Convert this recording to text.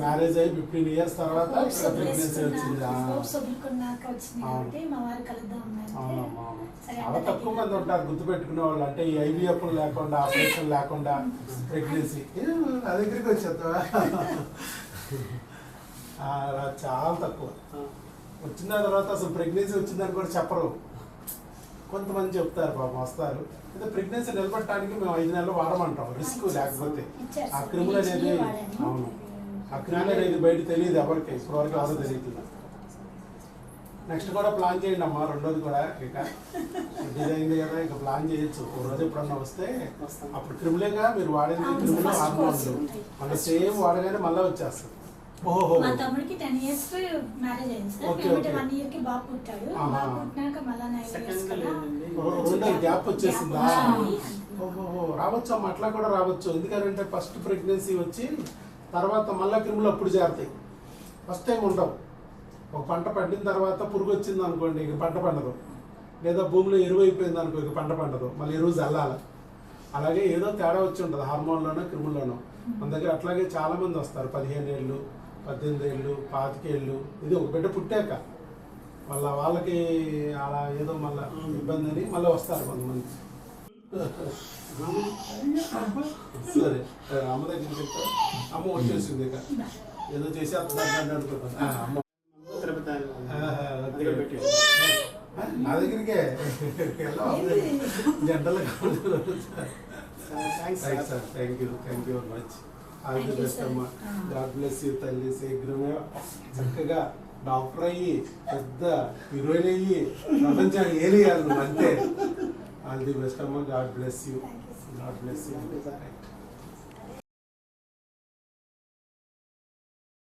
Marriage అయ్యి 15 years తర్వాత pregnancy వచ్చింది. చాలా తక్కువ మంది ఉంటారు గుర్తుపెట్టుకునే వాళ్ళు, అంటే ఈ IVF లేకుండా ఆపరేషన్ లేకుండా ప్రెగ్నెన్సీ. నా దగ్గరికి వచ్చేద్దా చాలా తక్కువ. వచ్చిన తర్వాత అసలు ప్రెగ్నెన్సీ వచ్చిందని కూడా చెప్పరు. కొంతమంది చెప్తారు పాపం, వస్తారు. అయితే ప్రెగ్నెన్సీ నిలబడటానికి మేము 5 నెలలు వాడమంటాం, రిస్క్ లేకపోతే. ఆ క్రిములు అనేది, అవును, ఆ క్రిములు అనేది బయట తెలియదు ఎవరికి, ఇప్పటివరకు ఎవరో తెలియదు. నెక్స్ట్ కూడా ప్లాన్ చేయండి అమ్మా, రెండోది కూడా. ఇక డిజైన్ కదా, ఇక ప్లాన్ చేయొచ్చు. ఒక రోజు ఎప్పుడన్నా వస్తే అప్పుడు క్రిములేగా మీరు వాడేది, క్రిములు హార్మోన్లు మళ్ళీ సేమ్ వాడగానే మళ్ళీ వచ్చేస్తుంది. మా తమ్ముడికి 10 years మ్యారేజ్ అయింది సార్. అంటే 1 year కి బాబు పుట్టాడు. బాబు పుట్టినాక మళ్ళీ 9 years కదా గ్యాప్ వచ్చేసిందా? ఓహో, రావచ్చు అమ్మ, అట్లా కూడా రావచ్చు. ఎందుకంటే ఫస్ట్ ప్రెగ్నెన్సీ వచ్చి తర్వాత మళ్ళీ క్రిములు అప్పుడు చేరుతాయి. ఫస్ట్ టైం ఉండవు. ఒక పంట పండిన తర్వాత పురుగు వచ్చింది అనుకోండి, ఇక పంట పండదు. లేదా భూమిలో ఎరువు అయిపోయింది అనుకో, ఇక పంట పండదు. మళ్ళీ ఎరువు చల్లాలి. అలాగే ఏదో తేడా వచ్చి ఉంటుంది హార్మోన్లోనో క్రిముల్లోనో. మన దగ్గర అట్లాగే చాలా మంది వస్తారు, 15 ఏళ్ళు, 18 ఏళ్ళు, 25 ఏళ్ళు. ఇది ఒక బిడ్డ పుట్టాక మళ్ళీ వాళ్ళకి అలా ఏదో మళ్ళీ ఇబ్బంది అని మళ్ళీ వస్తారు కొంతమంది. సరే, అమ్మ దగ్గర చెప్తా. అమ్మ వచ్చేసింది, ఇక ఏదో చేసి అర్థం అనుకుంటాను. అమ్మ నా దగ్గరికే general thank you very much. All the best అమ్మా. గాడ్ బ్లెస్ యూ తల్లి. శీఘ్రమే చక్కగా డాక్టర్ అయ్యి పెద్ద హీరోయిన్ అయ్యి ప్రపంచాన్ని ఏలియాలి నువ్వు అంతే. ఆల్ ది బెస్ట్ అమ్మా. God bless you.